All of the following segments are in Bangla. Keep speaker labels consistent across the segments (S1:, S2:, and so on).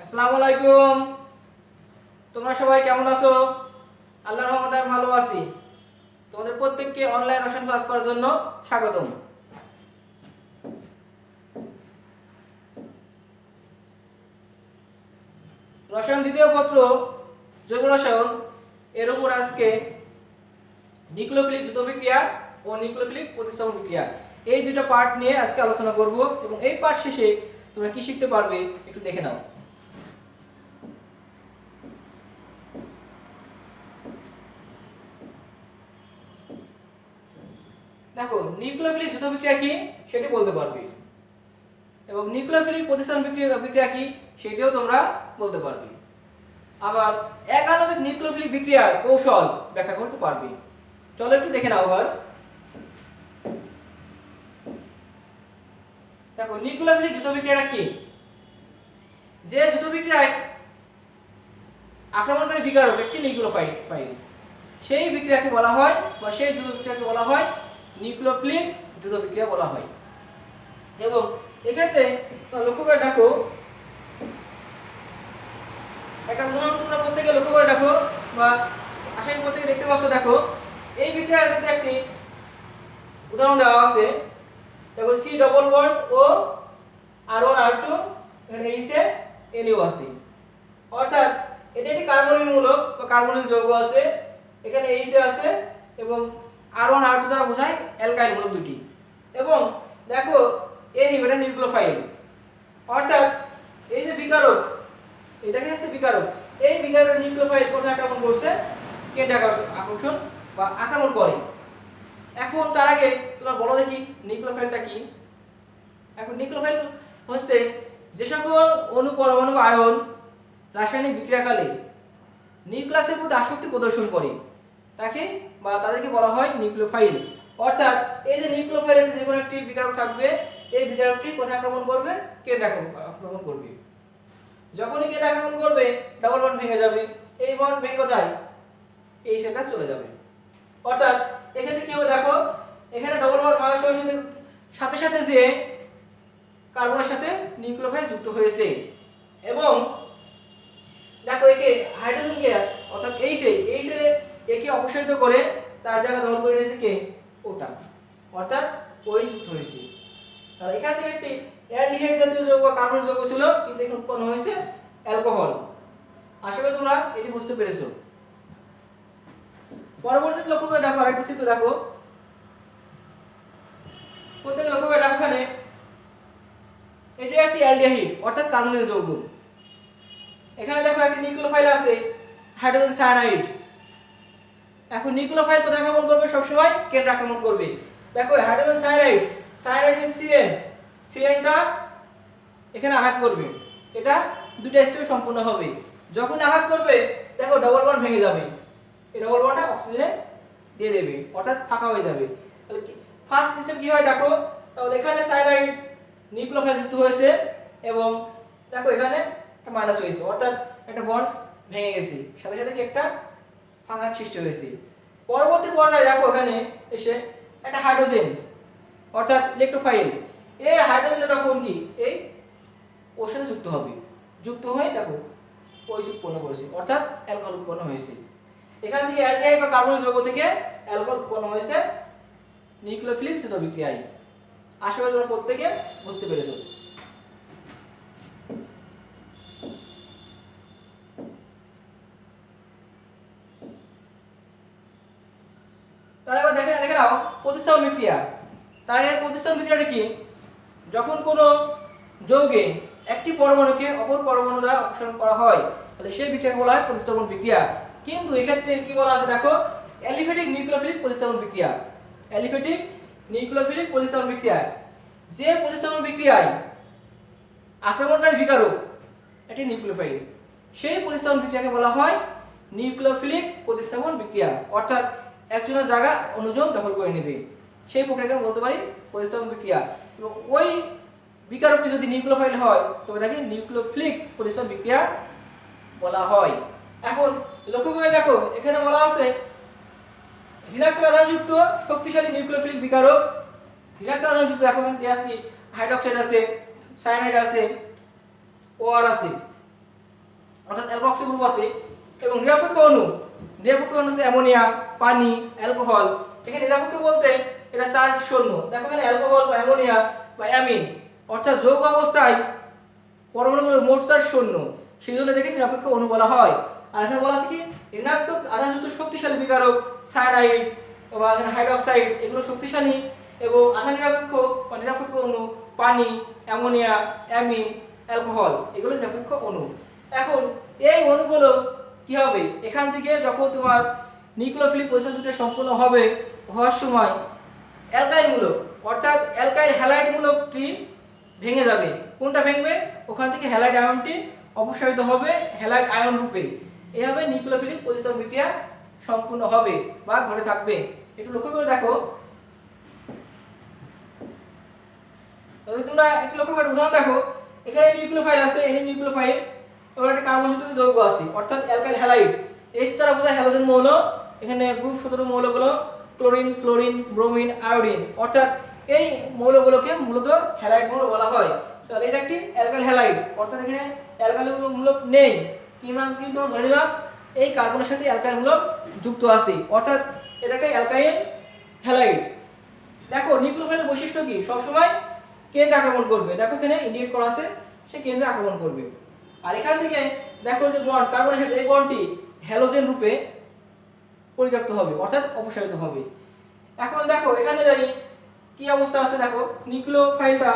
S1: আসসালামু আলাইকুম। তোমরা সবাই কেমন আছো? আল্লাহর রহমতে আমি ভালো আছি। তোমাদের প্রত্যেককে অনলাইন রসায়ন ক্লাস করার জন্য স্বাগতম। রসায়ন দ্বিতীয় পত্র জৈব রসায়ন এর উপর আজকে নিউক্লিওফিলিক যুদ্ধ বিক্রিয়া ও নিউক্লিওফিলিক প্রতিস্থাপন বিক্রিয়া এই দুটো পার্ট নিয়ে আজকে আলোচনা করব এবং এই পার্ট শেষে তোমরা কি শিখতে পারবে একটু দেখে নাও। দেখো, নিউক্লিওফিলিক যুদ্ধ বিক্রিয়া কি সেটি বলতে পারবে এবং নিউক্লিওফিলিক প্রতিস্থাপন বিক্রিয়া কি সেটিও তোমরা বলতে পারবে। আবার একাণবিক নিউক্লিওফিলিক বিক্রিয়ার কৌশল ব্যাখ্যা করতে পারবে। চলো একটু দেখে নাও। আবার দেখো, নিউক্লিওফিলিক যুদ্ধ বিক্রিয়াটা কি? যে যুদ্ধ বিক্রিয়ায় আক্রমণকারী বিকারক একটি নিউক্লিওফাইল, সেই বিক্রিয়াকে বলা হয় বা সেই যুদ্ধ বিক্রিয়াকে বলা হয় নিউক্লিওফিলিক যুদ্ধ বিক্রিয়া বলা হয়। এবং এক্ষেত্রে লক্ষ্য করে দেখো, একটা উদাহরণ তোমরা প্রত্যেকে লক্ষ্য করে দেখো বা আশা করি প্রত্যেকে দেখতে পাচ্ছ। দেখো, এই বিক্রিয়ার মধ্যে একটি উদাহরণ দেওয়া আছে। দেখো, সি ডবল বন্ড ও R1 R2 এখানে ইসে NU আছে, অর্থাৎ এটা একটি কার্বনিল মূলক বা কার্বনিল যৌগ আছে। এখানে ইসে আছে এবং R1 R2 দ্বারা বোঝায় অ্যালকাইল মূলক দুটি। এবং দেখো, NU এটা নিউক্লিওফাইল, অর্থাৎ এই যে বিকারক, এটাকে হচ্ছে বিকারক, এই বিকারকের নিউক্লিওফাইল কোথায় আক্রমণ করছে? কেন্দ্র আকর্ষণ বা আক্রমণ করে। এখন তার আগে তোমরা বলো দেখি নিউক্লিওফাইলটা কি? এখন নিউক্লিওফাইল হচ্ছে যে সকল অণু, পরমাণু বা আয়ন রাসায়নিক বিক্রিয়াকালে নিউক্লিয়াসের প্রতি আসক্তি প্রদর্শন করে তাকে বা তাদেরকে বলা হয় নিউক্লিওফাইল। অর্থাৎ এই যে নিউক্লিওফাইলের যে কোনো একটি বিকারক থাকবে, এই বিকারকটি কোথায় আক্রমণ করবে? কেন্দ্রে আক্রমণ করবে। যখনই কেন্দ্রে আক্রমণ করবে, ডাবল বন্ড ভেঙে যাবে। এই বন্ড ভেঙে কোথায়? এই সেটা চলে যাবে। অর্থাৎ এক্ষেত্রে কি হবে? দেখো, এখানে ডবল বন্ড ভাঙার সাথে সাথে যে কার্বনের সাথে নিউক্লিওফাইল যুক্ত হয়েছে এবং দেখো একে হাইড্রোজেনকে অর্থাৎ এইচে একে অপসারিত করে তার জায়গা দখল করে নিয়েছে কে? ওটা, অর্থাৎ OH যুক্ত হয়েছে। তাহলে এখান থেকে একটি অ্যালডিহাইড জাতীয় যৌগ বা কার্বন যৌগ ছিল, কিন্তু এখানে উৎপন্ন হয়েছে অ্যালকোহল। আশা করি তোমরা এটি বুঝতে পেরেছো। পরবর্তীতে লক্ষ্য করে দেখো, আরেকটি চিত্র দেখো, প্রত্যেকে লক্ষ্য করে দেখো, এখানে এটি একটি অ্যালডিহাইড অর্থাৎ কার্বনিল যৌগ। এখানে দেখো একটি নিউক্লিওফাইল আছে, হাইড্রোজেন সায়ানাইড। এখন নিউক্লিওফাইল কোথায় আক্রমণ করবে? সবসময় কেন্দ্রে আক্রমণ করবে। দেখো, হাইড্রোজেন সায়ানাইড ইজ সিএনটা এখানে আঘাত করবে। এটা দুটো স্টেপে সম্পূর্ণ হবে। যখন আঘাত করবে, দেখো ডবল বন্ড ভেঙে যাবে, এই ডবল বন্ডটা অক্সিজেনে দিয়ে দেবে, অর্থাৎ ফাঁকা হয়ে যাবে। তাহলে ফার্স্ট স্টেপ কি হয়? দেখো, তাহলে এখানে সায়ানাইড নিউক্লিওফাইল যুক্ত হয়েছে এবং দেখো এখানে একটা মাইনাস হয়েছে, অর্থাৎ একটা বন্ড ভেঙে গেছে, সাথে সাথে কি একটা ফাঁকা সৃষ্টি হয়েছে। পরবর্তী পর্যায়ে দেখো এখানে এসে একটা হাইড্রোজেন অর্থাৎ ইলেকট্রোফাইল, এই হাইড্রোজেনটা তখন কি এই ওর সাথে যুক্ত হবে, যুক্ত হয়ে দেখো OH উৎপন্ন করেছে, অর্থাৎ অ্যালকোহল উৎপন্ন হয়েছে। এখান থেকে অ্যালডিহাইড বা কার্বন যৌগ থেকে অ্যালকোহল উৎপন্ন হয়েছে নিউক্লিওফিলিক যুদ্ধ বিক্রিয়ায়। আশা করি তোমরা প্রত্যেকে বুঝতে পেরেছো। তাহলে এবার দেখে নাও প্রতিস্থাপন বিক্রিয়া। তাহলে প্রতিস্থাপন বিক্রিয়াটা কি? যখন কোনো যৌগে একটি পরমাণুকে অপর পরমাণু দ্বারা অপসারণ করা হয়, তাহলে সেই বিক্রিয়াকে বলা হয় প্রতিস্থাপন বিক্রিয়া। কিন্তু এক্ষেত্রে কি বলা আছে? দেখো, অ্যালিফ্যাটিক নিউক্লিওফিলিক প্রতিস্থাপন বিক্রিয়া। অ্যালিফ্যাটিক নিউক্লিওফিলিক প্রতিস্থাপন বিক্রিয়া, যে প্রতিস্থাপন বিক্রিয়ায় আক্রমণকারী বিকারক একটি নিউক্লিওফাইল, সেই প্রতিস্থাপন বিক্রিয়াকে বলা হয় নিউক্লিওফিলিক প্রতিস্থাপন বিক্রিয়া। অর্থাৎ একজনের জায়গা অন্যজন দখল করে নেবে, সেই প্রক্রিয়াকে বলতে পারি প্রতিস্থাপন বিক্রিয়া। এবং ওই বিকারকটি যদি নিউক্লিওফাইল হয়, তবে তাকে নিউক্লিওফিলিক প্রতিস্থাপন বিক্রিয়া বলা হয়। এখন লক্ষ্য করে দেখো, এখানে বলা আছে ঋণাত্মক আধানযুক্ত শক্তিশালী নিউক্লিওফিলিক বিকারক। ঋণাত্মক আধানযুক্ত দেখো এখানে দেয়া আছে হাইড্রোক্সাইড আছে, সায়ানাইড আছে, OR আছে। অর্থাৎ অ্যালকক্সি গ্রুপ আছে। এবং নিরপেক্ষ অণু, নিরপেক্ষ অণু হচ্ছে অ্যামোনিয়া, পানি, অ্যালকোহল। এখানে নিরপেক্ষ বলতে এটা চার্জ শূন্য। দেখো এখানে অ্যালকোহল বা অ্যামোনিয়া বা অ্যামিন অর্থাৎ যৌগ অবস্থায় পরমাণুগুলোর মোট চার্জ শূন্য, সেই জন্য দেখে নিরপেক্ষ অণু বলা হয়। আর এখানে বলা আছে কি ঋণাত্মক আধানযুক্ত শক্তিশালী বিকারক সায়ানাইড বা এখানে হাইড্রোক্সাইড এগুলো শক্তিশালী, এবং আধা নিরপেক্ষ বা নিরপেক্ষ অণু পানি, অ্যামোনিয়া, অ্যামিন, অ্যালকোহল এগুলো নিরপেক্ষ অণু। এখন এই অণুগুলো কি হবে, এখান থেকে যখন তোমার নিউক্লিওফিলিক পরিচয় বিক্রিয়া সম্পূর্ণ হবে হওয়ার সময় অ্যালকাইল মূলক অর্থাৎ অ্যালকাইল হ্যালাইড মূলকটি ভেঙে যাবে। কোনটা ভেঙবে, ওখান থেকে হ্যালাইড আয়নটি অপসারিত হবে হ্যালাইড আয়ন রূপে। এভাবে নিউক্লিওফিলিক পরিচয় বিক্রিয়া সম্পূর্ণ হবে বা ঘটে থাকবে। একটু লক্ষ্য করে দেখো, তোমরা একটু লক্ষ্য করে উদাহরণ দেখো, এখানে নিউক্লিওফাইল আছে, এখানে নিউক্লিওফাইল, এবার একটা কার্বনযুক্ত যৌগ আছে অর্থাৎ অ্যালকাইল হ্যালাইড। H দ্বারা বোঝায় হ্যালোজেন মৌল। এখানে গ্রুপ 17 মৌলগুলো ক্লোরিন, ফ্লোরিন, ব্রোমিন, আয়োডিন অর্থাৎ এই মৌলগুলোকে মূলত হ্যালাইড মৌল বলা হয়। তাহলে এটা একটি অ্যালকাইল হ্যালাইড অর্থাৎ এখানে অ্যালকাইল মূলক নেই, কিন্তু ধরে নিলাম এই কার্বনের সাথে অ্যালকাইল মূলক যুক্ত আছে অর্থাৎ এটা একটা অ্যালকাইল হ্যালাইড। দেখো নিউক্লিওফাইলের বৈশিষ্ট্য কি, সবসময় কেন্দ্রে আক্রমণ করবে। দেখো এখানে ইন্ডিকেট করা আছে, সে কেন্দ্রে আক্রমণ করবে। আর এখান থেকে দেখো যে বন্ড কার্বনের সাথে এই বন্ডটি হ্যালোজেন রূপে পরিত্যক্ত হবে অর্থাৎ অপসারিত হবে। এখন দেখো এখানে যাই কি অবস্থা আছে, দেখো নিউক্লিওফাইলটা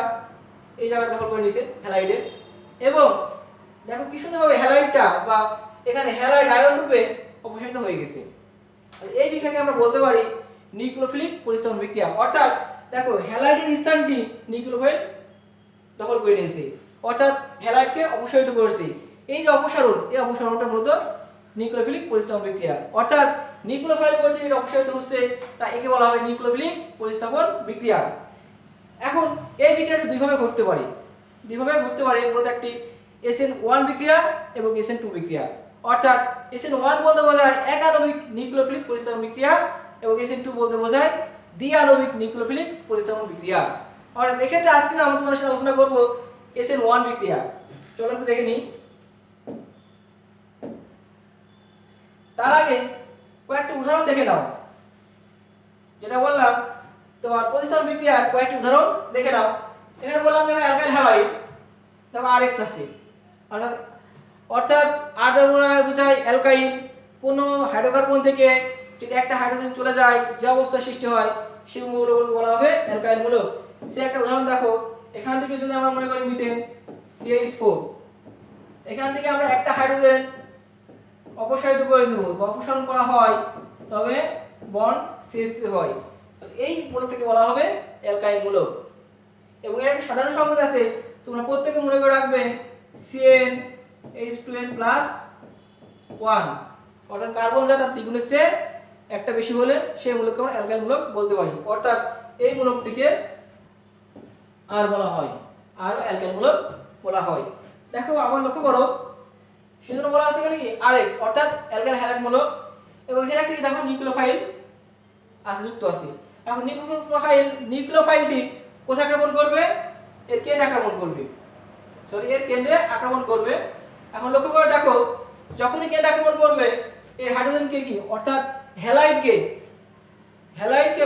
S1: এই জায়গাটা দখল করে নিয়েছে হ্যালাইডের, এবং দেখো কি সুন্দরভাবে হ্যালাইডটা বা এখানে হ্যালাইড আয়ন রূপে অপসারিত হয়ে গেছে। এই বিক্রিয়াকে আমরা বলতে পারি নিউক্লিওফিলিক পরিস্থাপন বিক্রিয়া। অর্থাৎ দেখো হ্যালাইডের স্থানটি নিউক্লিওফাইল দখল করে নিয়েছে অর্থাৎ হ্যালাইডকে অপসারিত করেছে। এই যে অপসারণ, এই অপসারণটা মূলত নিউক্লিওফিলিক পরিস্থাপন বিক্রিয়া। অর্থাৎ নিউক্লিওফাইল কর্তৃক যেটা অপসারিত হচ্ছে তা একে বলা হবে নিউক্লিওফিলিক পরিস্থাপন বিক্রিয়া। এখন এই বিক্রিয়াটি দুইভাবে ঘটতে পারে, মূলত একটি SN1 বিক্রিয়া এবং SN2 বিক্রিয়া। অর্থাৎ SN1 বলতে বোঝায় একাণবিক নিউক্লিওফিলিক পরিস্থাপন বিক্রিয়া এবং SN2 বলতে বোঝায় দ্বিআণবিক নিউক্লিওফিলিক পরিস্থাপন বিক্রিয়া। অর্থাৎ এক্ষেত্রে আজকে আমরা তোমাদের সাথে আলোচনা করব SN1 বিক্রিয়া। চলো একটু দেখে নিই। তার আগে কয়েকটি উদাহরণ দেখে নাও। যেটা বললাম তোমার প্রতিস্থাপন বিক্রিয়ার কয়েকটি উদাহরণ দেখে নাও। এখানে বললাম যে অ্যালকাইল হ্যালাইড, দেখো RH আছে অর্থাৎ R দ্বারা বোঝায় অ্যালকাইল। কোনো হাইড্রোকার্বন থেকে যদি একটা হাইড্রোজেন চলে যায়, যে অবস্থা সৃষ্টি হয় সেই মৌলগুলোকে বলা হবে অ্যালকাইল মূলক। সে একটা উদাহরণ দেখো, এখান থেকে যদি আমরা মনে করি মিথেন CH4, এখান থেকে আমরা একটা হাইড্রোজেন অপসারিত করে দেব বা অপসারণ করা হয়, তবে বন্ড CH3 হয়। এই মূলকটিকে বলা হবে অ্যালকাইল মূলক। এবং এর একটা সাধারণ সংকেত আছে, তোমরা প্রত্যেকে মনে করে রাখবে CnH2n+1 অর্থাৎ কার্বন যার দ্বিগুণের চেয়ে একটা বেশি হলে সেই মূলককে আমরা অ্যালকাইল মূলক বলতে পারি। অর্থাৎ এই মূলকটিকে আর বলা হয়, আর অ্যালকাইল মূলক বলা হয়। দেখো আবার লক্ষ্য করো, সেজন্য বলা আছে এখানে কি RH অর্থাৎ অ্যালকাইল হ্যালাইড মূলক। এবং এখানে একটা দেখো নিউক্লিওফাইল আছে, যুক্ত আছে। এখন নিউক্লিওফাইলটি কোথায় আক্রমণ করবে, এর কেন্দ্রে আক্রমণ করবে, এর কেন্দ্রে আক্রমণ করবে। এখন লক্ষ্য করে দেখো যখনই কেন্দ্রে আক্রমণ করবে এর হাইড্রোজেনকে কি অর্থাৎ হ্যালাইডকে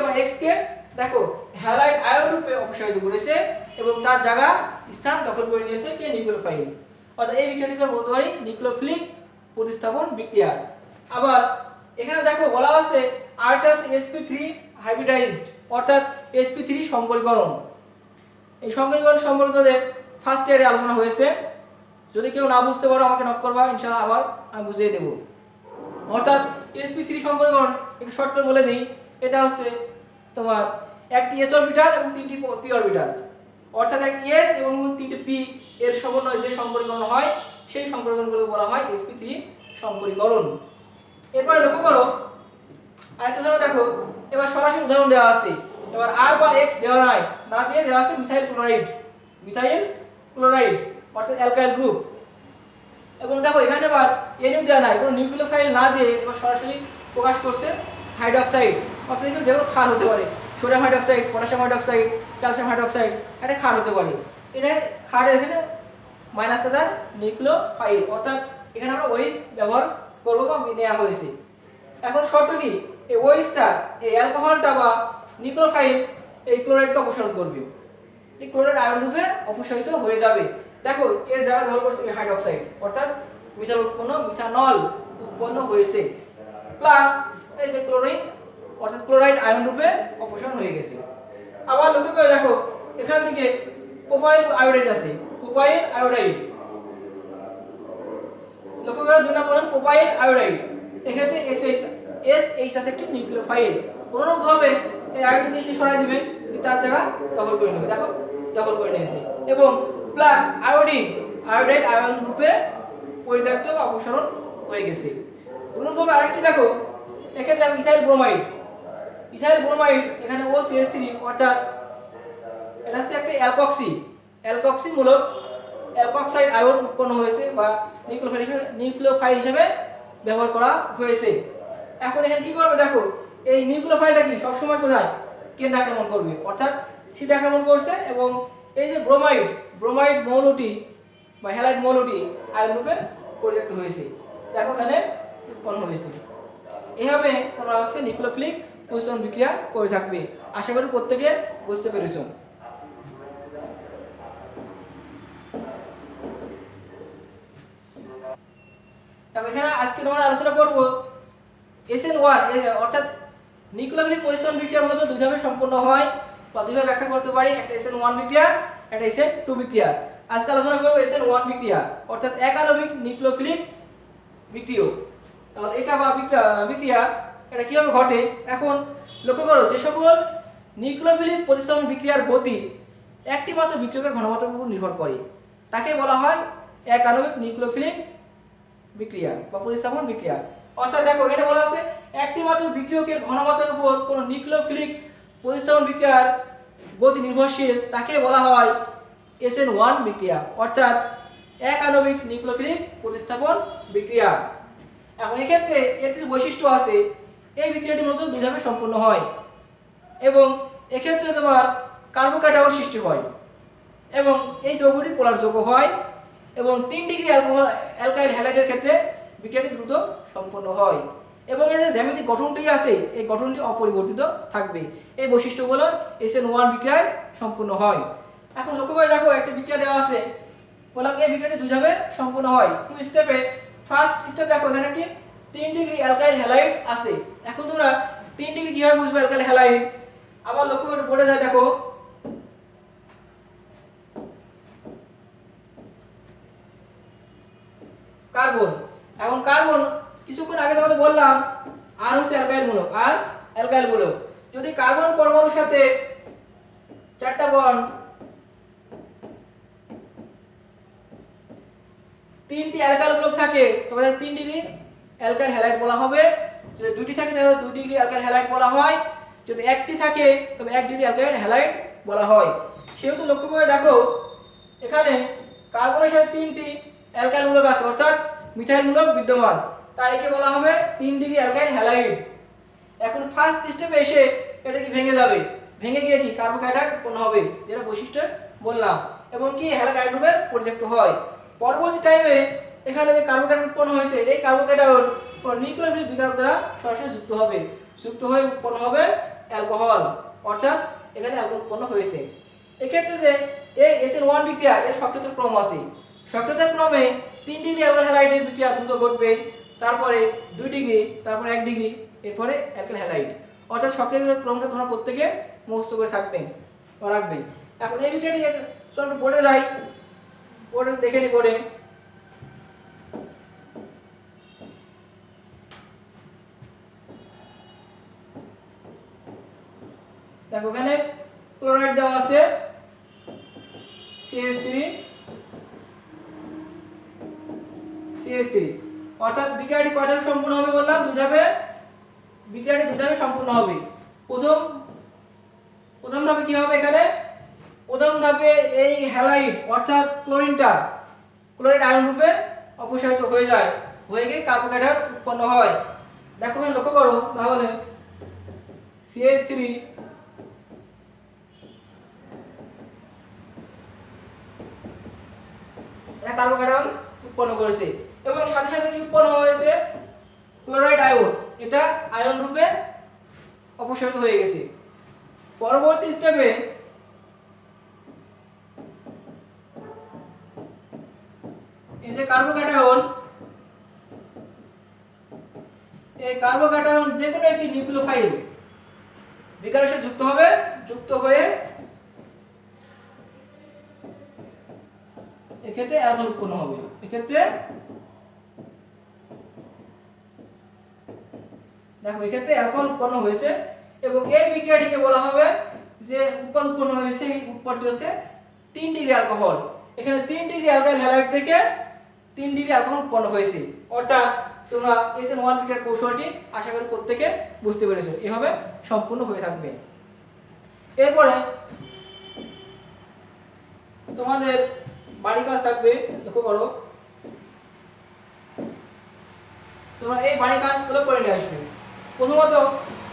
S1: বা X কে দেখো হ্যালাইড আয়ন রূপে অপসারিত করেছে এবং তার জায়গা স্থান দখল করে নিয়েছে কে নিউক্লিওফাইল। অর্থাৎ এই বিক্রিয়াটিকে বলতে পারি নিউক্লিওফিলিক প্রতিস্থাপন বিক্রিয়া। আবার এখানে দেখো বলা আছে R+sp3 হাইব্রিডাইজড অর্থাৎ sp3 সংকরীকরণ। এই সংকরীকরণ সম্পর্কে তাদের ফার্স্ট ইয়ারে আলোচনা হয়েছে। যদি কেউ না বুঝতে পারো আমাকে নক করবা, ইনশাআল্লাহ আবার আমি বুঝিয়ে দেব। অর্থাৎ sp3 সংকরীকরণ একটু শর্ট করে বলে দিই, এটা হচ্ছে তোমার একটি s অরবিটাল এবং তিনটি p অরবিটাল, অর্থাৎ একটি s এবং তিনটি p এর সমন্বয়ে যে সংকরীকরণ হয় সেই সংকরীকরণগুলোকে বলা হয় sp3 সংকরীকরণ। এরপরে লক্ষ্য করো আরেকটা উদাহরণ দেখো, এবার সরাসরি উদাহরণ দেওয়া আছে। এবার R বা X দেওয়া নাই, না দিয়ে দেওয়া আছে মিথাইল ক্লোরাইড অর্থাৎ অ্যালকাইল গ্রুপ। এবং দেখো এখানে আবার NU দেওয়া নাই, কোনো নিউক্লিওফাইল না দিয়ে এবার সরাসরি প্রকাশ করছে হাইড্রোক্সাইড অর্থাৎ যেগুলো ক্ষার হতে পারে, sodium hydroxide, potassium hydroxide, calcium hydroxide, এটা ক্ষার হতে পারে। এটা ক্ষার এখানে মাইনাস তার নিউক্লিওফাইল অর্থাৎ এখানে আমরা OH ব্যবহার করব বা নেওয়া হয়েছে। এখন শর্ত কি, এই OHটা এই অ্যালকোহলটা বা নিউক্লিওফাইল এই ক্লোরাইডকে অপসারণ করবে, এই ক্লোরাইড আয়ন রূপে অপসারিত হয়ে যাবে। দেখো এর জায়গা দখল করছে হাইড্রোক্সাইড, অর্থাৎ মিথানল উৎপন্ন হয়েছে, প্লাস এই যে ক্লোরিন অর্থাৎ ক্লোরাইড আয়ন রূপে অপসারণ হয়ে গেছে। আবার লক্ষ্য করে দেখো এখান থেকে প্রোপাইল আয়োডাইড আছে, প্রোপাইল আয়োডাইড লক্ষ্য করে 2 নম্বর প্রোপাইল আয়োডাইড, এক্ষেত্রে SH আছে একটি নিউক্লিওফাইল, অনুরূপভাবে এই আয়োডিনকে সরাই দিবেন, তার জায়গা দখল করে নেবে। দেখো দখল করে নিয়েছে, এবং প্লাস আয়োডাইড আয়ন রূপে পরিত্যক্ত বা অপসারণ হয়ে গেছে। অনুরূপভাবে আরেকটি দেখো, এক্ষেত্রে ইথাইল ব্রোমাইড এখানে OCH3 অর্থাৎ এটা হচ্ছে একটা অ্যালকক্সি মূলক অ্যালকক্সাইড আয়ন উৎপন্ন হয়েছে বা নিউক্লিওফাইল হিসেবে ব্যবহার করা হয়েছে। এখন এখানে কি করবে দেখো, এই নিউক্লিওফাইলটা কি সবসময় কোথায় কেন্দ্র আক্রমণ করবে, অর্থাৎ সিধা আক্রমণ করছে, এবং এই যে ব্রোমাইড মৌলটি বা হ্যালাইড মৌলটি আয়ন রূপে পরিত্যক্ত হয়েছে, দেখো এখানে উৎপন্ন হয়েছে। এইভাবে তোমরা হচ্ছে নিউক্লিওফিলিক প্রতিস্থাপন বিক্রিয়া করে থাকবে। আশা করি প্রত্যেকে বুঝতে পেরেছো। এখানে আজকে আমরা আলোচনা করব SN1 অর্থাৎ নিউক্লিওফিলিক প্রতিস্থাপন বিক্রিয়া মূলত দুইভাবে সম্পন্ন হয় বা দুইভাবে ব্যাখ্যা করতে পারি, একটা SN1 বিক্রিয়া, একটা SN2 বিক্রিয়া। আজকে আলোচনা করব SN1 বিক্রিয়া অর্থাৎ একাণবিক নিউক্লিওফিলিক বিক্রিয়া। তাহলে এটা বা বিক্রিয়া এটা কিভাবে ঘটে, এখন লক্ষ্য করো যে সকল নিউক্লিওফিলিক প্রতিস্থাপন বিক্রিয়ার গতি একটি মাত্র বিক্রিয়কের ঘনমাত্রার উপর নির্ভর করে তাকে বলা হয় একাণবিক নিউক্লিওফিলিক বিক্রিয়া বা প্রতিস্থাপন বিক্রিয়া। অর্থাৎ দেখো এখানে বলা আছে একটি মাত্র বিক্রিয়কের ঘনমাত্রার উপর কোন নিউক্লিওফিলিক প্রতিস্থাপন বিক্রিয়ার গতি নির্ভরশীল তাকে বলা হয় SN1 বিক্রিয়া অর্থাৎ একাণবিক নিউক্লিওফিলিক প্রতিস্থাপন বিক্রিয়া। এখন এই ক্ষেত্রে এর কিছু বৈশিষ্ট্য আছে, এই বিক্রিয়াটি মূলত দুইভাবে সম্পন্ন হয় এবং এক্ষেত্রে তোমার কার্বোকাটায়ন সৃষ্টি হয় এবং এই যৌগটি পোলার যৌগ হয় এবং 3 ডিগ্রি অ্যালকাইল হ্যালাইডের ক্ষেত্রে বিক্রিয়াটি দ্রুত সম্পন্ন হয় এবং এর যে জ্যামিতিক গঠনটি আছে এই গঠনটি অপরিবর্তিত থাকবে। এই বৈশিষ্ট্যগুলো SN1 বিক্রিয়ায় সম্পন্ন হয়। এখন লক্ষ্য করে দেখো একটা বিক্রিয়া দেওয়া আছে, বললাম এই বিক্রিয়াটি দুইভাবে সম্পন্ন হয় 2 স্টেপে। ফার্স্ট স্টেপ দেখো এখানে একটি 3 ডিগ্রি অ্যালকাইল হ্যালাইড আছে। এখন তোমরা 3 ডিগ্রি কিভাবে বুঝবে অ্যালকাইল হ্যালাইড, আবার লক্ষ্য করে পড়ে যায় দেখো কার্বন। এখন কার্বন কিছুক্ষণ আগে তোমাদের বললাম আর হচ্ছে অ্যালকাইল মূলক, যদি কার্বন পরমাণুর সাথে 4টা বন্ড 3টি অ্যালকাইল মূলক থাকে তবে 3 ডিগ্রি অ্যালকাইল হ্যালাইড বলা হবে, যদি 2টি থাকে তাহলে 2 ডিগ্রি অ্যালকাইল হ্যালাইড বলা হয়, যদি 1টি থাকে তবে 1 ডিগ্রি অ্যালকাইল হ্যালাইড বলা হয়। সেহেতু লক্ষ্য করে দেখো এখানে কার্বনের সাথে 3টি অ্যালকাইল মূলক আছে অর্থাৎ মিথাইল মূলক বিদ্যমান, তাই একে বলা হবে 3 ডিগ্রি অ্যালকাইল হ্যালাইড। এখন ফার্স্ট স্টেপে এসে এটা কি ভেঙে যাবে, ভেঙে গিয়ে কি কার্বোকাটায়ন উৎপন্ন হবে যেটা বৈশিষ্ট্য বললাম, এবং কি হ্যালাইড রূপে পরিত্যক্ত হয়। পরবর্তী টাইমে এখানে যে কার্বোকাটায়ন উৎপন্ন হয়েছে এই কার্বোকাটায়ন কোন নিউক্লিওফিলিক বিক্রিয়ার দ্বারা সরাসরি যুক্ত হয়ে উৎপন্ন হবে অ্যালকোহল, অর্থাৎ এখানে অ্যালকোহল উৎপন্ন হয়েছে। এক্ষেত্রে যে এই SN1 বিক্রিয়া এর সক্রিয়তার ক্রম আছে, সক্রিয়তার ক্রমে 3 ডিগ্রি অ্যালকাইল হ্যালাইডের বিক্রিয়া দ্রুত ঘটবে, তারপরে 2 ডিগ্রি, তারপরে 1 ডিগ্রি, এরপরে অ্যালকাইল হ্যালাইড, অর্থাৎ সক্রিয়তার ক্রমটা তোমরা প্রত্যেকে মুখস্থ করে রাখবে। এখন এই বিক্রিয়াটি চলো পড়ে যাই, পড়ে দেখে নি পড়ে। দেখো এখানে ক্লোরাইড দেওয়া আছে CH3 অর্থাৎ বিক্রিয়াটি কয় ধাপে সম্পূর্ণ হবে বললাম, বিক্রিয়াটি দুই ধাপে সম্পূর্ণ হবে। প্রথম ধাপে কি হবে, এখানে প্রথম ধাপে এই হ্যালাইড অর্থাৎ ক্লোরাইড আয়ন রূপে অপসারিত হয়ে যায়, হয়ে গিয়ে কার্বোকাটায়ন উৎপন্ন হয়। দেখো এখানে লক্ষ্য করো তাহলে CH3 এটা কার্বোকাটায়ন উৎপন্ন করেছে, এবং সাথে সাথে কি উৎপন্ন হয়েছে, ক্লোরাইড আয়ন, এটা আয়ন রূপে অপসারিত হয়ে গেছে। পরবর্তী স্টেপে এই যে কার্বোক্যাটায়ন, এই কার্বোক্যাটায়ন যে কোনো একটি নিউক্লিওফাইল বিকারের সাথে যুক্ত হবে, যুক্ত হয়ে এক্ষেত্রে অ্যালকোহল উৎপন্ন হবে। এক্ষেত্রে দেখো এক্ষেত্রে অ্যালকোহল উৎপন্ন হয়েছে এবং এই বিক্রিয়াটিকে বলা হবে যে উৎপাদ উৎপন্ন হয়েছে, এই উৎপাদটি হচ্ছে 3 ডিগ্রি অ্যালকোহল। এখানে 3 ডিগ্রি অ্যালকাইল হ্যালাইড থেকে 3 ডিগ্রি অ্যালকোহল উৎপন্ন হয়েছে। অর্থাৎ তোমরা SN1 বিক্রিয়ার কৌশলটি আশা করি প্রত্যেকে বুঝতে পেরেছো, এভাবে সম্পূর্ণ হয়ে থাকবে। এরপরে তোমাদের বাড়ি কাজ থাকবে, লক্ষ্য করো, তোমরা এই বাড়ি কাজগুলো করে নিয়ে আসবে। প্রথমত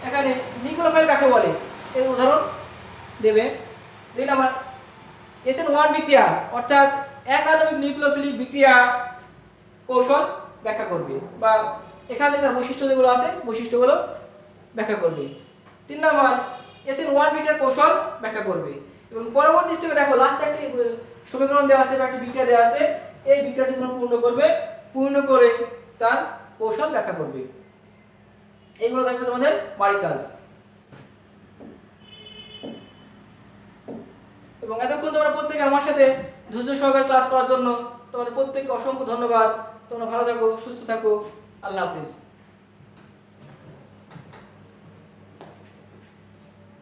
S1: এখানে নিউক্লিওফাইল কাকে বলে এর উদাহরণ দেবে। 2 নাম্বার SN1 বিক্রিয়া অর্থাৎ এক আণবিক নিউক্লিওফিলিক বিক্রিয়া কৌশল ব্যাখ্যা করবে, বা এখানে তার বৈশিষ্ট্য যেগুলো আছে বৈশিষ্ট্যগুলো ব্যাখ্যা করবে। 3 নাম্বার SN1 বিক্রিয়ার কৌশল ব্যাখ্যা করবে। এবং পরবর্তী স্টেপে দেখো লাস্ট একটি সমীকরণ দেওয়া আছে বা একটি বিক্রিয়া দেওয়া আছে, এই বিক্রিয়াটি তোমরা পূর্ণ করবে, পূর্ণ করে তার কৌশল ব্যাখ্যা করবে। এইগুলো থাকবে তোমাদের বাড়ির কাজ। এবং এতক্ষণ তোমরা প্রত্যেকে আমার সাথে ধৈর্য সহকারে ক্লাস করার জন্য তোমাদের প্রত্যেককে অসংখ্য ধন্যবাদ। তোমরা ভালো থাকো, সুস্থ থাকো, আল্লাহ হাফেজ।